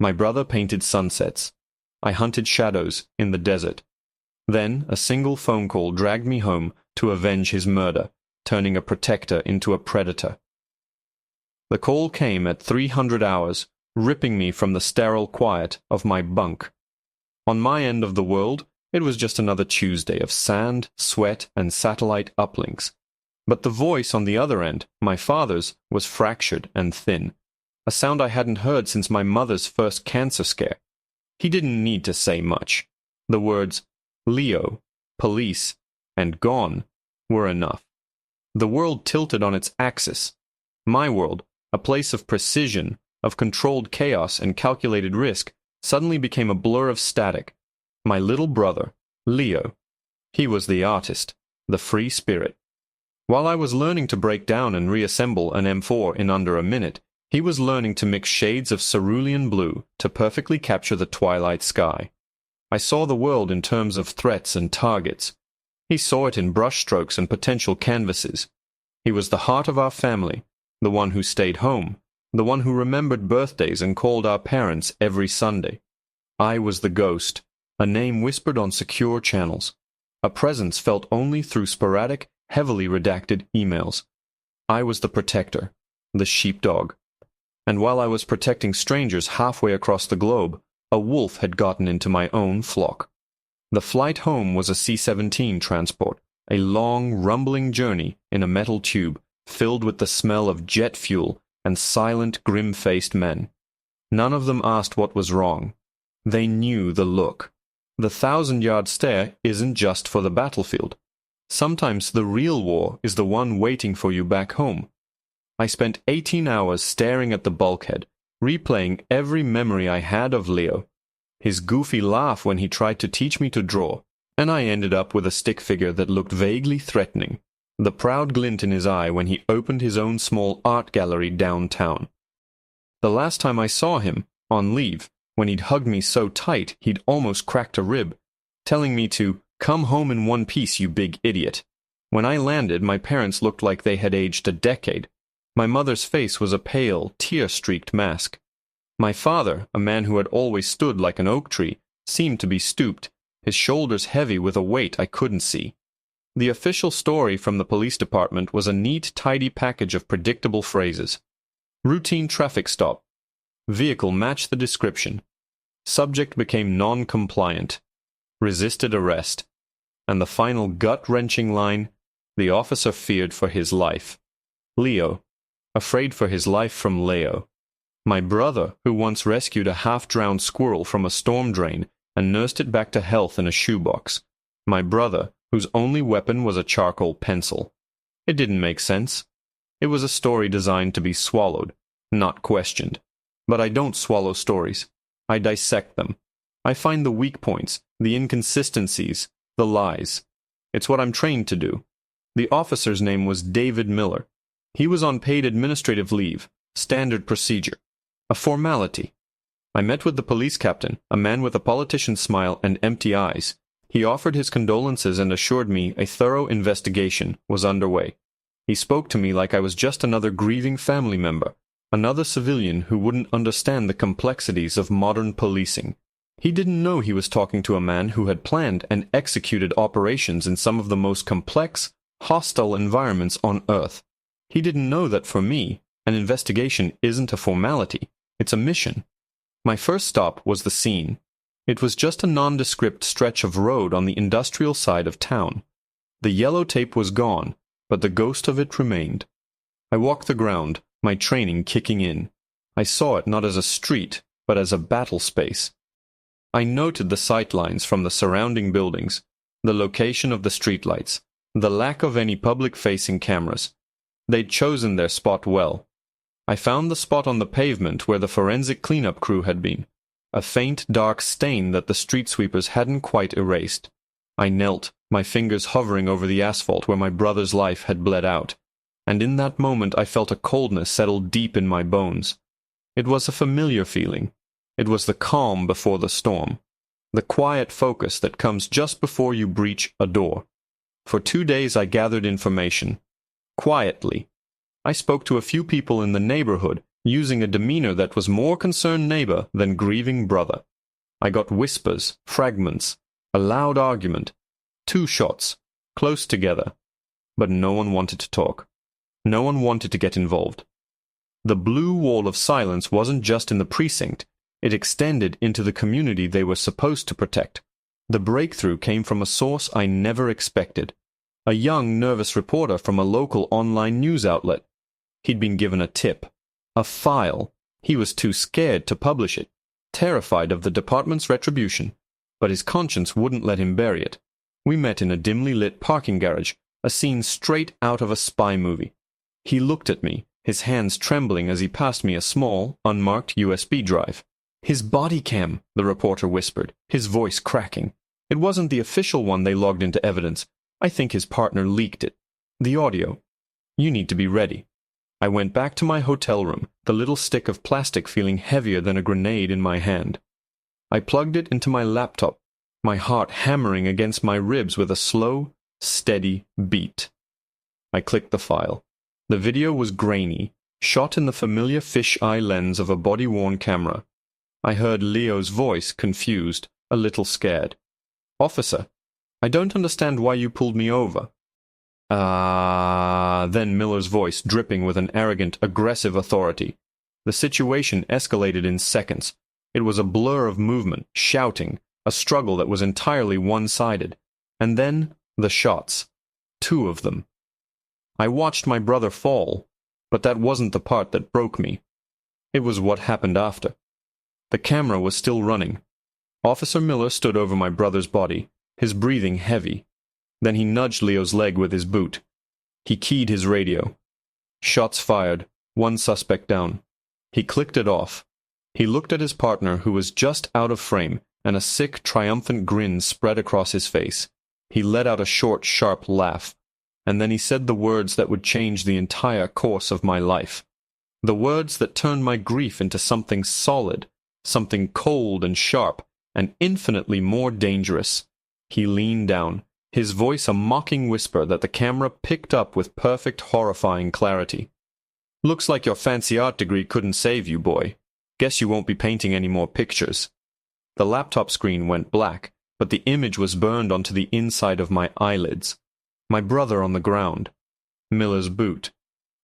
My brother painted sunsets. I hunted shadows in the desert. Then a single phone call dragged me home to avenge his murder, turning a protector into a predator. The call came at 300 hours, ripping me from the sterile quiet of my bunk. On my end of the world, it was just another Tuesday of sand, sweat, and satellite uplinks. But the voice on the other end, my father's, was fractured and thin, a sound I hadn't heard since my mother's first cancer scare. He didn't need to say much. The words, Leo, police, and gone were enough. The world tilted on its axis. My world, a place of precision, of controlled chaos and calculated risk, suddenly became a blur of static. My little brother, Leo, he was the artist, the free spirit. While I was learning to break down and reassemble an M4 in under a minute, he was learning to mix shades of cerulean blue to perfectly capture the twilight sky. I saw the world in terms of threats and targets. He saw it in brushstrokes and potential canvases. He was the heart of our family, the one who stayed home, the one who remembered birthdays and called our parents every Sunday. I was the ghost, a name whispered on secure channels, a presence felt only through sporadic, heavily redacted emails. I was the protector, the sheepdog. And while I was protecting strangers halfway across the globe, a wolf had gotten into my own flock. The flight home was a C-17 transport, a long, rumbling journey in a metal tube filled with the smell of jet fuel and silent, grim-faced men. None of them asked what was wrong. They knew the look. The 1,000-yard stare isn't just for the battlefield. Sometimes the real war is the one waiting for you back home. I spent 18 hours staring at the bulkhead, replaying every memory I had of Leo. His goofy laugh when he tried to teach me to draw, and I ended up with a stick figure that looked vaguely threatening, the proud glint in his eye when he opened his own small art gallery downtown. The last time I saw him, on leave, when he'd hugged me so tight he'd almost cracked a rib, telling me to come home in one piece, you big idiot. When I landed, my parents looked like they had aged a decade. My mother's face was a pale, tear-streaked mask. My father, a man who had always stood like an oak tree, seemed to be stooped, his shoulders heavy with a weight I couldn't see. The official story from the police department was a neat, tidy package of predictable phrases. Routine traffic stop. Vehicle matched the description. Subject became non-compliant. Resisted arrest. And the final gut-wrenching line, the officer feared for his life. Leo, afraid for his life from Leo. My brother, who once rescued a half-drowned squirrel from a storm drain and nursed it back to health in a shoebox. My brother, whose only weapon was a charcoal pencil. It didn't make sense. It was a story designed to be swallowed, not questioned. But I don't swallow stories. I dissect them. I find the weak points, the inconsistencies, the lies. It's what I'm trained to do. The officer's name was David Miller. He was on paid administrative leave, standard procedure, a formality. I met with the police captain, a man with a politician's smile and empty eyes. He offered his condolences and assured me a thorough investigation was underway. He spoke to me like I was just another grieving family member, another civilian who wouldn't understand the complexities of modern policing. He didn't know he was talking to a man who had planned and executed operations in some of the most complex, hostile environments on Earth. He didn't know that for me, an investigation isn't a formality, it's a mission. My first stop was the scene. It was just a nondescript stretch of road on the industrial side of town. The yellow tape was gone, but the ghost of it remained. I walked the ground, my training kicking in. I saw it not as a street, but as a battle space. I noted the sightlines from the surrounding buildings, the location of the streetlights, the lack of any public-facing cameras. They'd chosen their spot well. I found the spot on the pavement where the forensic cleanup crew had been, a faint, dark stain that the street sweepers hadn't quite erased. I knelt, my fingers hovering over the asphalt where my brother's life had bled out, and in that moment I felt a coldness settle deep in my bones. It was a familiar feeling. It was the calm before the storm, the quiet focus that comes just before you breach a door. For 2 days I gathered information. Quietly. I spoke to a few people in the neighborhood using a demeanor that was more concerned neighbor than grieving brother. I got whispers, fragments, a loud argument, 2 shots, close together, but no one wanted to talk. No one wanted to get involved. The blue wall of silence wasn't just in the precinct, it extended into the community they were supposed to protect. The breakthrough came from a source I never expected. A young, nervous reporter from a local online news outlet. He'd been given a tip. A file. He was too scared to publish it, terrified of the department's retribution, but his conscience wouldn't let him bury it. We met in a dimly lit parking garage, a scene straight out of a spy movie. He looked at me, his hands trembling as he passed me a small, unmarked USB drive. "His body cam," the reporter whispered, his voice cracking. It wasn't the official one they logged into evidence. I think his partner leaked it. The audio. "You need to be ready." I went back to my hotel room, the little stick of plastic feeling heavier than a grenade in my hand. I plugged it into my laptop, my heart hammering against my ribs with a slow, steady beat. I clicked the file. The video was grainy, shot in the familiar fisheye lens of a body-worn camera. I heard Leo's voice, confused, a little scared. "Officer, I don't understand why you pulled me over." Then Miller's voice, dripping with an arrogant, aggressive authority. The situation escalated in seconds. It was a blur of movement, shouting, a struggle that was entirely one-sided. And then, the shots. 2 of them. I watched my brother fall, but that wasn't the part that broke me. It was what happened after. The camera was still running. Officer Miller stood over my brother's body, his breathing heavy. Then he nudged Leo's leg with his boot. He keyed his radio. Shots fired, 1 suspect down. He clicked it off. He looked at his partner, who was just out of frame, and a sick, triumphant grin spread across his face. He let out a short, sharp laugh, and then he said the words that would change the entire course of my life. The words that turned my grief into something solid, something cold and sharp, and infinitely more dangerous. He leaned down, his voice a mocking whisper that the camera picked up with perfect, horrifying clarity. "Looks like your fancy art degree couldn't save you, boy. Guess you won't be painting any more pictures." The laptop screen went black, but the image was burned onto the inside of my eyelids. My brother on the ground. Miller's boot.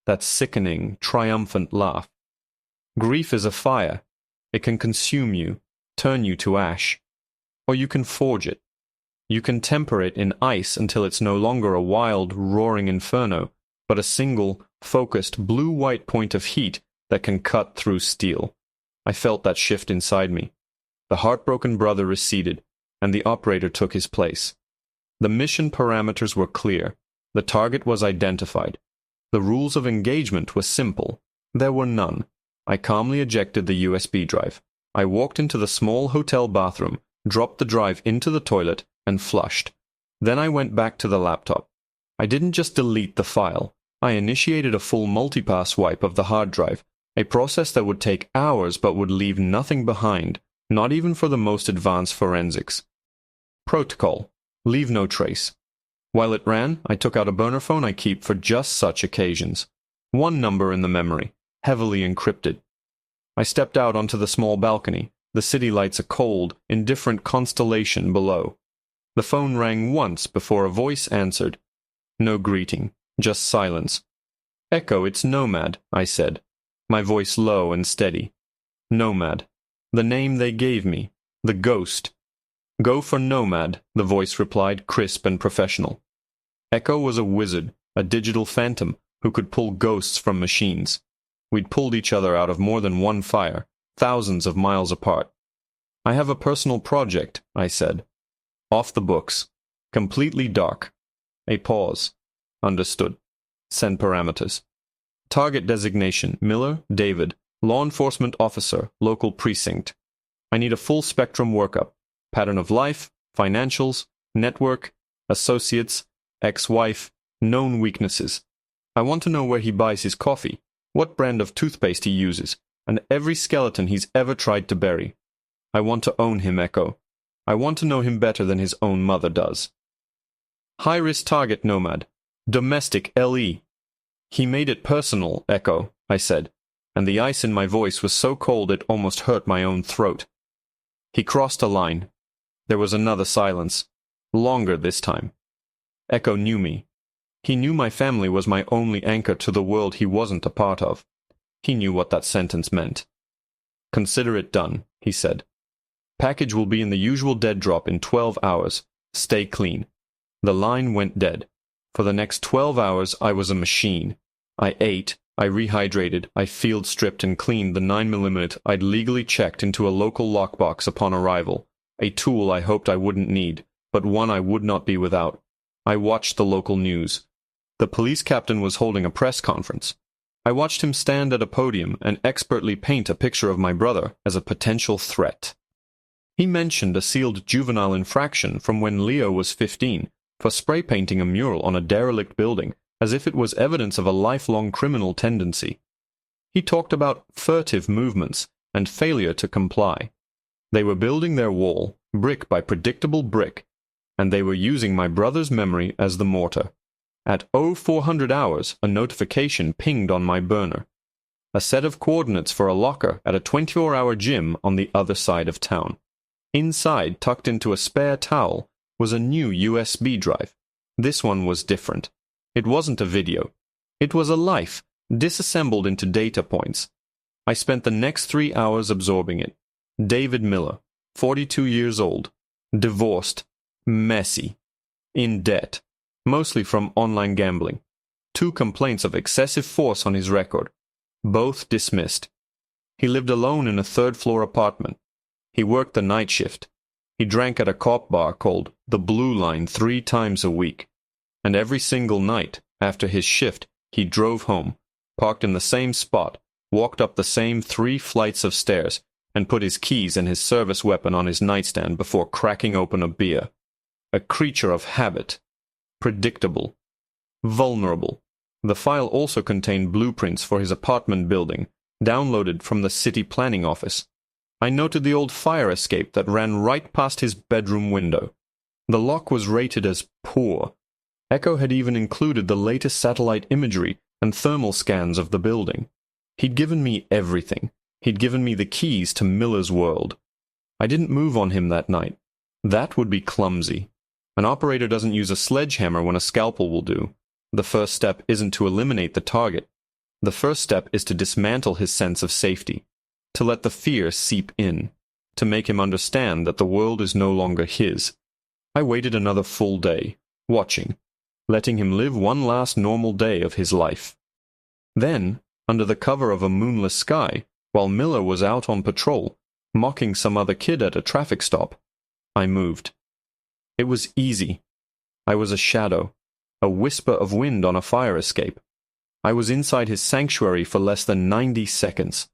That sickening, triumphant laugh. Grief is a fire. It can consume you, turn you to ash. Or you can forge it. You can temper it in ice until it's no longer a wild, roaring inferno, but a single, focused, blue-white point of heat that can cut through steel. I felt that shift inside me. The heartbroken brother receded, and the operator took his place. The mission parameters were clear. The target was identified. The rules of engagement were simple. There were none. I calmly ejected the USB drive. I walked into the small hotel bathroom, dropped the drive into the toilet, and flushed. Then I went back to the laptop. I didn't just delete the file. I initiated a full multipass wipe of the hard drive, a process that would take hours but would leave nothing behind, not even for the most advanced forensics. Protocol. Leave no trace. While it ran, I took out a burner phone I keep for just such occasions. 1 number in the memory, heavily encrypted. I stepped out onto the small balcony, the city lights a cold, indifferent constellation below. The phone rang once before a voice answered. No greeting, just silence. "Echo, it's Nomad," I said, my voice low and steady. Nomad. The name they gave me. The ghost. "Go for Nomad," the voice replied, crisp and professional. Echo was a wizard, a digital phantom, who could pull ghosts from machines. We'd pulled each other out of more than one fire, thousands of miles apart. "I have a personal project," I said. "Off the books. Completely dark." A pause. "Understood. Send parameters." Target designation, Miller, David, law enforcement officer, local precinct. I need a full spectrum workup. Pattern of life, financials, network, associates, ex-wife, known weaknesses. I want to know where he buys his coffee, what brand of toothpaste he uses, and every skeleton he's ever tried to bury. I want to own him, Echo. I want to know him better than his own mother does. High-risk target, Nomad. Domestic LE. He made it personal, Echo, I said. and the ice in my voice was so cold it almost hurt my own throat. He crossed a line. There was another silence, longer this time. Echo knew me. He knew my family was my only anchor to the world he wasn't a part of. He knew what that sentence meant. "Consider it done," he said. "Package will be in the usual dead drop in 12 hours. Stay clean." The line went dead. For the next 12 hours I was a machine. I ate, I rehydrated, I field stripped and cleaned the 9mm I'd legally checked into a local lockbox upon arrival, a tool I hoped I wouldn't need, but one I would not be without. I watched the local news. The police captain was holding a press conference. I watched him stand at a podium and expertly paint a picture of my brother as a potential threat. He mentioned a sealed juvenile infraction from when Leo was 15 for spray painting a mural on a derelict building as if it was evidence of a lifelong criminal tendency. He talked about furtive movements and failure to comply. They were building their wall, brick by predictable brick, and they were using my brother's memory as the mortar. At 0400 hours, a notification pinged on my burner. A set of coordinates for a locker at a 24-hour gym on the other side of town. Inside, tucked into a spare towel, was a new USB drive. This one was different. It wasn't a video. It was a life, disassembled into data points. I spent the next 3 hours absorbing it. David Miller, 42 years old, divorced, messy, in debt, mostly from online gambling. 2 complaints of excessive force on his record, both dismissed. He lived alone in a 3rd-floor apartment. He worked the night shift. He drank at a cop bar called the Blue Line 3 times a week. And every single night, after his shift, he drove home, parked in the same spot, walked up the same 3 flights of stairs, and put his keys and his service weapon on his nightstand before cracking open a beer. A creature of habit. Predictable. Vulnerable. The file also contained blueprints for his apartment building, downloaded from the city planning office. I noted the old fire escape that ran right past his bedroom window. The lock was rated as poor. Echo had even included the latest satellite imagery and thermal scans of the building. He'd given me everything. He'd given me the keys to Miller's world. I didn't move on him that night. That would be clumsy. An operator doesn't use a sledgehammer when a scalpel will do. The first step isn't to eliminate the target. The first step is to dismantle his sense of safety, to let the fear seep in, to make him understand that the world is no longer his. I waited another full day, watching, letting him live one last normal day of his life. Then, under the cover of a moonless sky, while Miller was out on patrol, mocking some other kid at a traffic stop, I moved. It was easy. I was a shadow, a whisper of wind on a fire escape. I was inside his sanctuary for less than 90 seconds.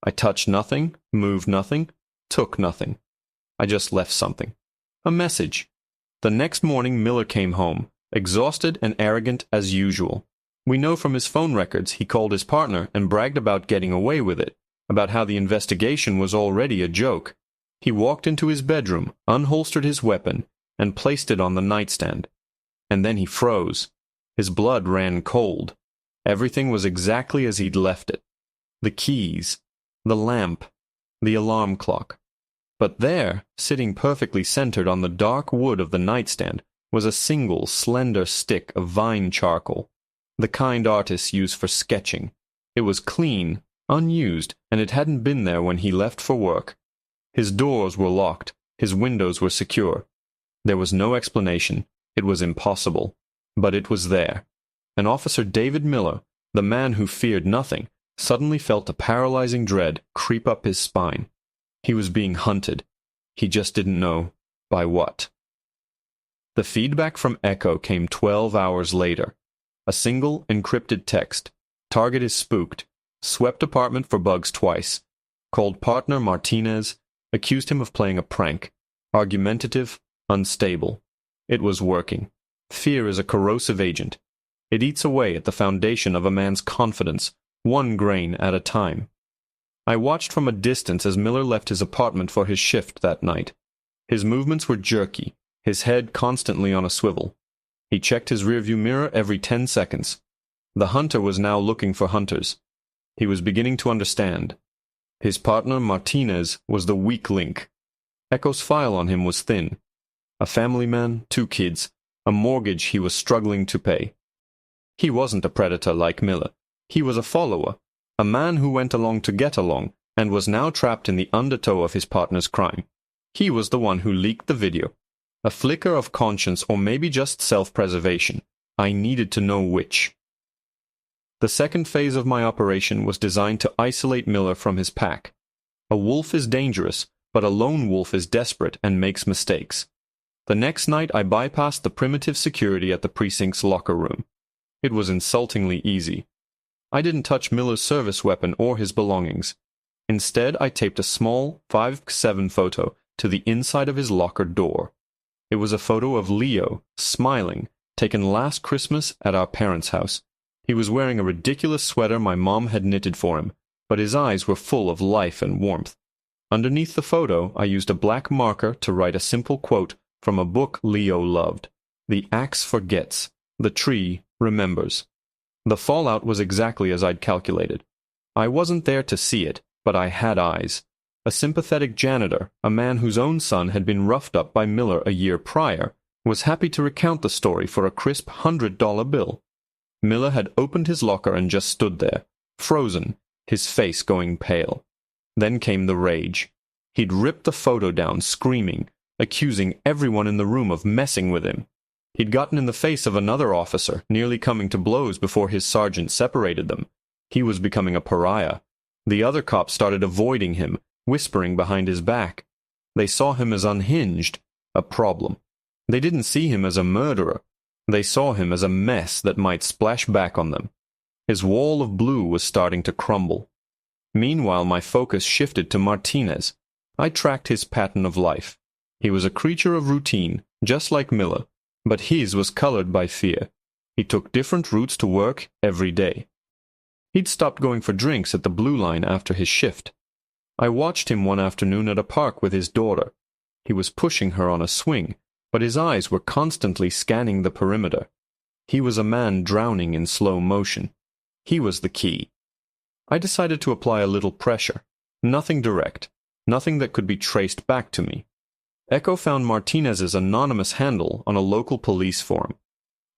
I touched nothing, moved nothing, took nothing. I just left something. A message. The next morning Miller came home, exhausted and arrogant as usual. We know from his phone records he called his partner and bragged about getting away with it, about how the investigation was already a joke. He walked into his bedroom, unholstered his weapon, and placed it on the nightstand. And then he froze. His blood ran cold. Everything was exactly as he'd left it. The keys, the lamp, the alarm clock. But there, sitting perfectly centered on the dark wood of the nightstand, was a single, slender stick of vine charcoal, the kind artists use for sketching. It was clean, unused, and it hadn't been there when he left for work. His doors were locked. His windows were secure. There was no explanation. It was impossible. But it was there. And Officer David Miller, the man who feared nothing, suddenly felt a paralyzing dread creep up his spine. He was being hunted. He just didn't know by what. The feedback from Echo came 12 hours later. A single encrypted text. Target is spooked. Swept apartment for bugs twice. Called partner Martinez. Accused him of playing a prank. Argumentative. Unstable. It was working. Fear is a corrosive agent. It eats away at the foundation of a man's confidence, 1 grain at a time. I watched from a distance as Miller left his apartment for his shift that night. His movements were jerky, his head constantly on a swivel. He checked his rearview mirror every 10 seconds. The hunter was now looking for hunters. He was beginning to understand. His partner, Martinez, was the weak link. Echo's file on him was thin. A family man, 2 kids, a mortgage he was struggling to pay. He wasn't a predator like Miller. He was a follower, a man who went along to get along, and was now trapped in the undertow of his partner's crime. He was the one who leaked the video. A flicker of conscience, or maybe just self-preservation. I needed to know which. The second phase of my operation was designed to isolate Miller from his pack. A wolf is dangerous, but a lone wolf is desperate and makes mistakes. The next night I bypassed the primitive security at the precinct's locker room. It was insultingly easy. I didn't touch Miller's service weapon or his belongings. Instead, I taped a small 5x7 photo to the inside of his locker door. It was a photo of Leo, smiling, taken last Christmas at our parents' house. He was wearing a ridiculous sweater my mom had knitted for him, but his eyes were full of life and warmth. Underneath the photo, I used a black marker to write a simple quote from a book Leo loved. The axe forgets, the tree remembers. The fallout was exactly as I'd calculated. I wasn't there to see it, but I had eyes. A sympathetic janitor, a man whose own son had been roughed up by Miller a year prior, was happy to recount the story for a crisp $100 bill. Miller had opened his locker and just stood there, frozen, his face going pale. Then came the rage. He'd ripped the photo down, screaming, accusing everyone in the room of messing with him. He'd gotten in the face of another officer, nearly coming to blows before his sergeant separated them. He was becoming a pariah. The other cops started avoiding him, whispering behind his back. They saw him as unhinged, a problem. They didn't see him as a murderer. They saw him as a mess that might splash back on them. His wall of blue was starting to crumble. Meanwhile, my focus shifted to Martinez. I tracked his pattern of life. He was a creature of routine, just like Miller, but his was colored by fear. He took different routes to work every day. He'd stopped going for drinks at the Blue Line after his shift. I watched him one afternoon at a park with his daughter. He was pushing her on a swing, but his eyes were constantly scanning the perimeter. He was a man drowning in slow motion. He was the key. I decided to apply a little pressure. Nothing direct. Nothing that could be traced back to me. Echo found Martinez's anonymous handle on a local police forum.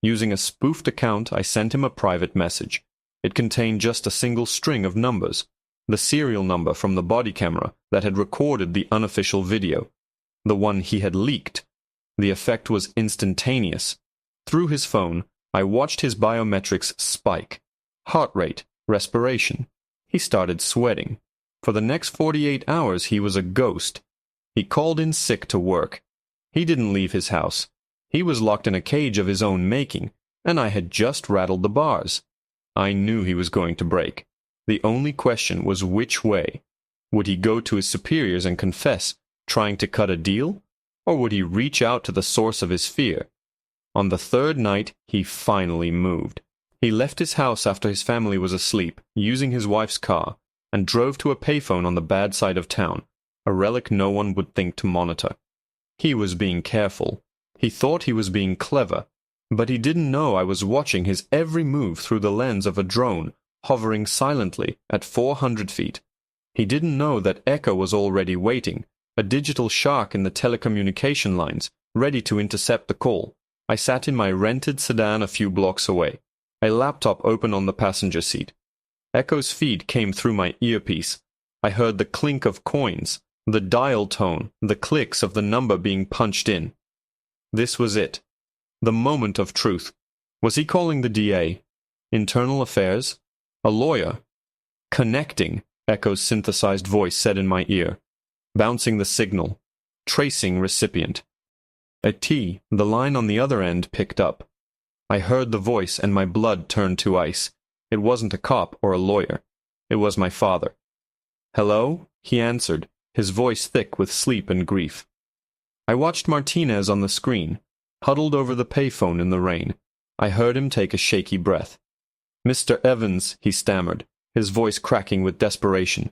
Using a spoofed account, I sent him a private message. It contained just a single string of numbers, the serial number from the body camera that had recorded the unofficial video, the one he had leaked. The effect was instantaneous. Through his phone, I watched his biometrics spike. Heart rate, respiration. He started sweating. For the next 48 hours, he was a ghost. He called in sick to work. He didn't leave his house. He was locked in a cage of his own making, and I had just rattled the bars. I knew he was going to break. The only question was which way. Would he go to his superiors and confess, trying to cut a deal? Or would he reach out to the source of his fear? On the third night, he finally moved. He left his house after his family was asleep, using his wife's car, and drove to a payphone on the bad side of town, a relic no one would think to monitor. He was being careful. He thought he was being clever, but he didn't know I was watching his every move through the lens of a drone, hovering silently at 400 feet. He didn't know that Echo was already waiting, a digital shark in the telecommunication lines, ready to intercept the call. I sat in my rented sedan a few blocks away, a laptop open on the passenger seat. Echo's feed came through my earpiece. I heard the clink of coins, the dial tone, the clicks of the number being punched in. This was it. The moment of truth. Was he calling the DA? Internal Affairs? A lawyer? Connecting, Echo's synthesized voice said in my ear. Bouncing the signal. Tracing recipient. A T, the line on the other end, picked up. I heard the voice and my blood turned to ice. It wasn't a cop or a lawyer. It was my father. Hello? He answered, his voice thick with sleep and grief. I watched Martinez on the screen, huddled over the payphone in the rain. I heard him take a shaky breath. Mr. Evans, he stammered, his voice cracking with desperation.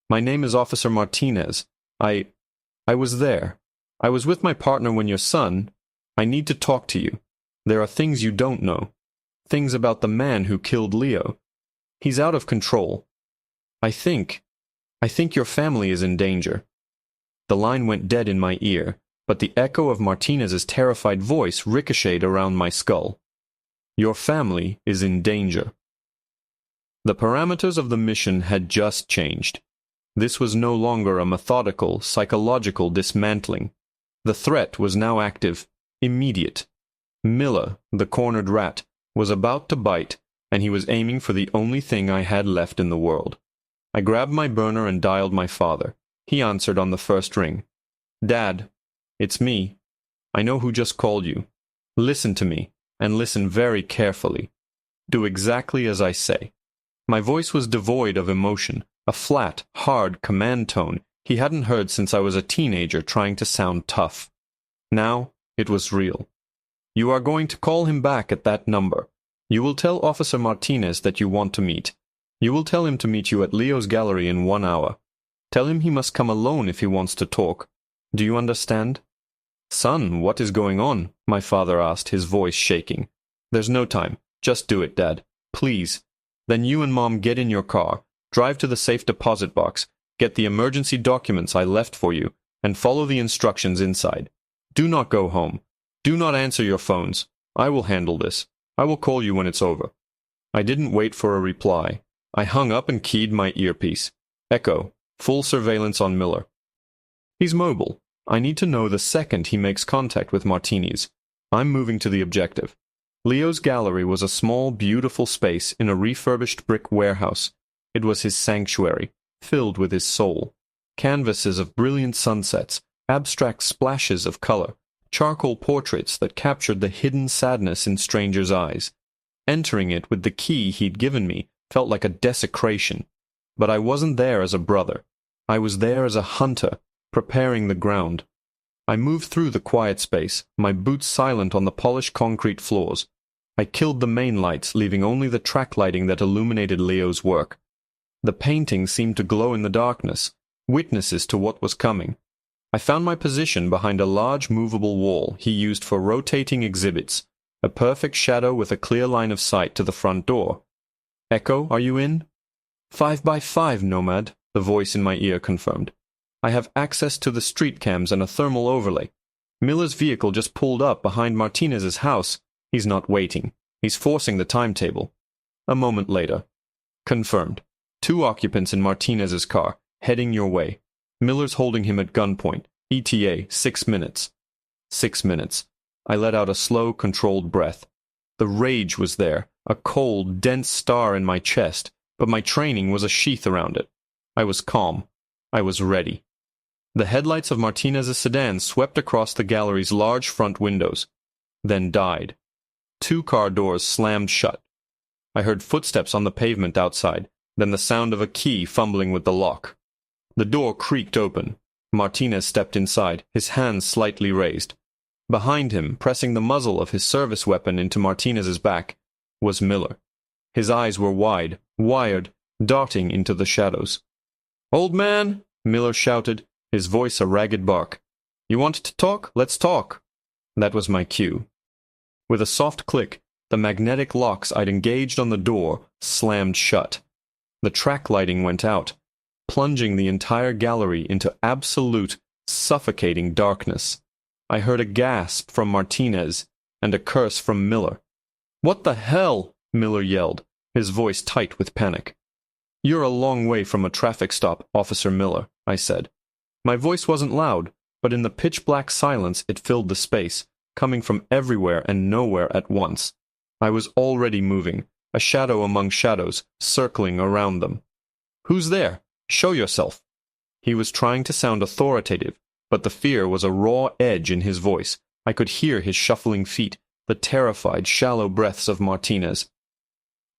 My name is Officer Martinez. I was there. I was with my partner when your son... I need to talk to you. There are things you don't know. Things about the man who killed Leo. He's out of control. I think your family is in danger." The line went dead in my ear, but the echo of Martinez's terrified voice ricocheted around my skull. "Your family is in danger." The parameters of the mission had just changed. This was no longer a methodical, psychological dismantling. The threat was now active, immediate. Miller, the cornered rat, was about to bite, and he was aiming for the only thing I had left in the world. I grabbed my burner and dialed my father. He answered on the first ring. "Dad, it's me. I know who just called you. Listen to me, and listen very carefully. Do exactly as I say." My voice was devoid of emotion, a flat, hard command tone he hadn't heard since I was a teenager trying to sound tough. Now it was real. "You are going to call him back at that number. You will tell Officer Martinez that you want to meet. You will tell him to meet you at Leo's gallery in 1 hour. Tell him he must come alone if he wants to talk. Do you understand?" "Son, what is going on?" my father asked, his voice shaking. "There's no time. Just do it, Dad. Please. Then you and Mom get in your car, drive to the safe deposit box, get the emergency documents I left for you, and follow the instructions inside. Do not go home. Do not answer your phones. I will handle this. I will call you when it's over." I didn't wait for a reply. I hung up and keyed my earpiece. Echo, full surveillance on Miller. "He's mobile. I need to know the second he makes contact with Martinez. I'm moving to the objective." Leo's gallery was a small, beautiful space in a refurbished brick warehouse. It was his sanctuary, filled with his soul. Canvases of brilliant sunsets, abstract splashes of color, charcoal portraits that captured the hidden sadness in strangers' eyes. Entering it with the key he'd given me felt like a desecration. But I wasn't there as a brother. I was there as a hunter, preparing the ground. I moved through the quiet space, my boots silent on the polished concrete floors. I killed the main lights, leaving only the track lighting that illuminated Leo's work. The paintings seemed to glow in the darkness, witnesses to what was coming. I found my position behind a large movable wall he used for rotating exhibits, a perfect shadow with a clear line of sight to the front door. "Echo, are you in?" "5 by 5, Nomad," the voice in my ear confirmed. "I have access to the street cams and a thermal overlay. Miller's vehicle just pulled up behind Martinez's house. He's not waiting. He's forcing the timetable." A moment later. "Confirmed. 2 occupants in Martinez's car, heading your way. Miller's holding him at gunpoint. ETA, 6 minutes. 6 minutes. I let out a slow, controlled breath. The rage was there, a cold, dense star in my chest, but my training was a sheath around it. I was calm. I was ready. The headlights of Martinez's sedan swept across the gallery's large front windows, then died. 2 car doors slammed shut. I heard footsteps on the pavement outside, then the sound of a key fumbling with the lock. The door creaked open. Martinez stepped inside, his hands slightly raised. Behind him, pressing the muzzle of his service weapon into Martinez's back, was Miller. His eyes were wide, wired, darting into the shadows. "Old man," Miller shouted, his voice a ragged bark. "You want to talk? Let's talk." That was my cue. With a soft click, the magnetic locks I'd engaged on the door slammed shut. The track lighting went out, plunging the entire gallery into absolute, suffocating darkness. I heard a gasp from Martinez and a curse from Miller. "What the hell?" Miller yelled, his voice tight with panic. "You're a long way from a traffic stop, Officer Miller," I said. My voice wasn't loud, but in the pitch-black silence it filled the space, coming from everywhere and nowhere at once. I was already moving, a shadow among shadows, circling around them. "Who's there? Show yourself." He was trying to sound authoritative, but the fear was a raw edge in his voice. I could hear his shuffling feet, the terrified, shallow breaths of Martinez.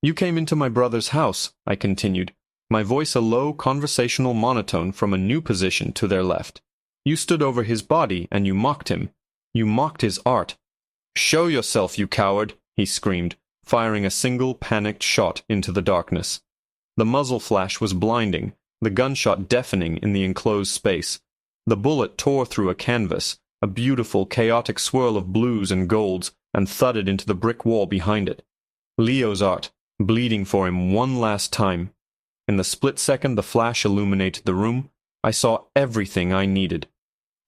"You came into my brother's house," I continued, my voice a low conversational monotone from a new position to their left. "You stood over his body and you mocked him. You mocked his art." "Show yourself, you coward!" he screamed, firing a single panicked shot into the darkness. The muzzle flash was blinding, the gunshot deafening in the enclosed space. The bullet tore through a canvas, a beautiful, chaotic swirl of blues and golds, and thudded into the brick wall behind it. Leo's art, bleeding for him one last time. In the split second the flash illuminated the room, I saw everything I needed.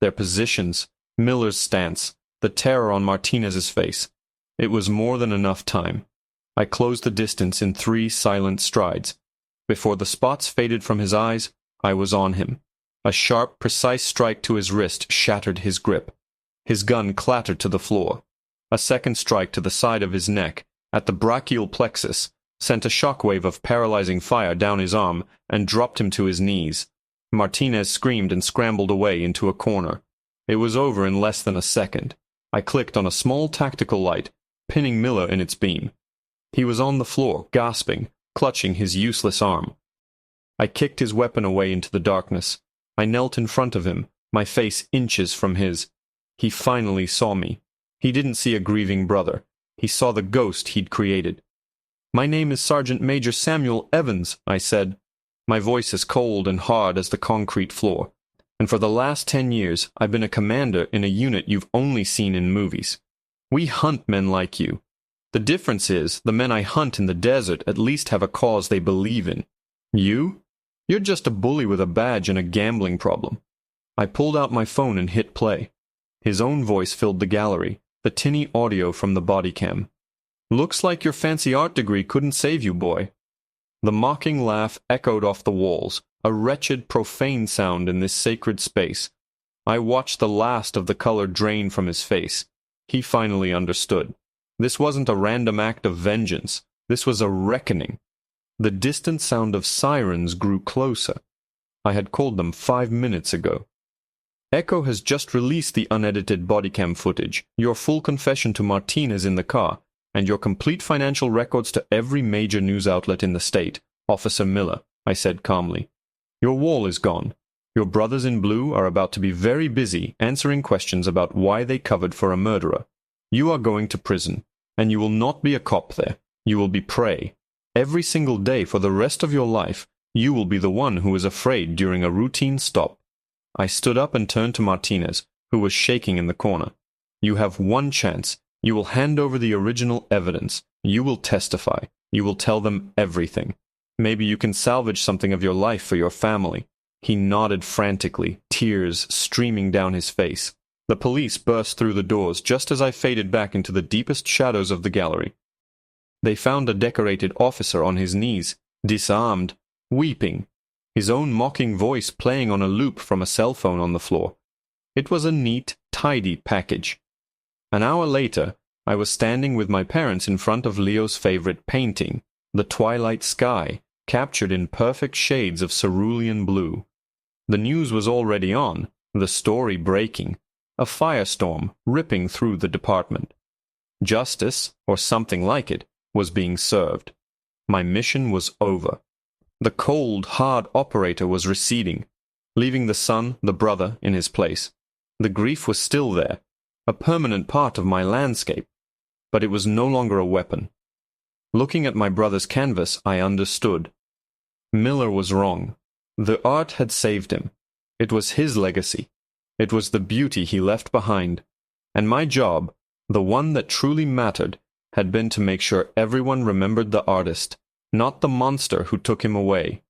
Their positions, Miller's stance, the terror on Martinez's face. It was more than enough time. I closed the distance in 3 silent strides. Before the spots faded from his eyes, I was on him. A sharp, precise strike to his wrist shattered his grip. His gun clattered to the floor. A second strike to the side of his neck, at the brachial plexus, sent a shockwave of paralyzing fire down his arm and dropped him to his knees. Martinez screamed and scrambled away into a corner. It was over in less than a second. I clicked on a small tactical light, pinning Miller in its beam. He was on the floor, gasping, clutching his useless arm. I kicked his weapon away into the darkness. I knelt in front of him, my face inches from his. He finally saw me. He didn't see a grieving brother. He saw the ghost he'd created. "My name is Sergeant Major Samuel Evans," I said. My voice as cold and hard as the concrete floor. "And for the last 10 years, I've been a commander in a unit you've only seen in movies. We hunt men like you. The difference is, the men I hunt in the desert at least have a cause they believe in. You? You're just a bully with a badge and a gambling problem." I pulled out my phone and hit play. His own voice filled the gallery, the tinny audio from the body cam. "Looks like your fancy art degree couldn't save you, boy." The mocking laugh echoed off the walls, a wretched, profane sound in this sacred space. I watched the last of the color drain from his face. He finally understood. This wasn't a random act of vengeance. This was a reckoning. The distant sound of sirens grew closer. I had called them 5 minutes ago. "Echo has just released the unedited bodycam footage, your full confession to Martinez in the car, and your complete financial records to every major news outlet in the state, Officer Miller," I said calmly. "Your wall is gone. Your brothers in blue are about to be very busy answering questions about why they covered for a murderer. You are going to prison, and you will not be a cop there. You will be prey. Every single day for the rest of your life, you will be the one who is afraid during a routine stop." I stood up and turned to Martinez, who was shaking in the corner. "You have one chance. You will hand over the original evidence. You will testify. You will tell them everything. Maybe you can salvage something of your life for your family." He nodded frantically, tears streaming down his face. The police burst through the doors just as I faded back into the deepest shadows of the gallery. They found a decorated officer on his knees, disarmed, weeping, his own mocking voice playing on a loop from a cell phone on the floor. It was a neat, tidy package. An hour later, I was standing with my parents in front of Leo's favorite painting, the twilight sky, captured in perfect shades of cerulean blue. The news was already on, the story breaking, a firestorm ripping through the department. Justice, or something like it, was being served. My mission was over. The cold, hard operator was receding, leaving the son, the brother, in his place. The grief was still there, a permanent part of my landscape, but it was no longer a weapon. Looking at my brother's canvas, I understood. Miller was wrong. The art had saved him. It was his legacy. It was the beauty he left behind. And my job, the one that truly mattered, had been to make sure everyone remembered the artist, not the monster who took him away.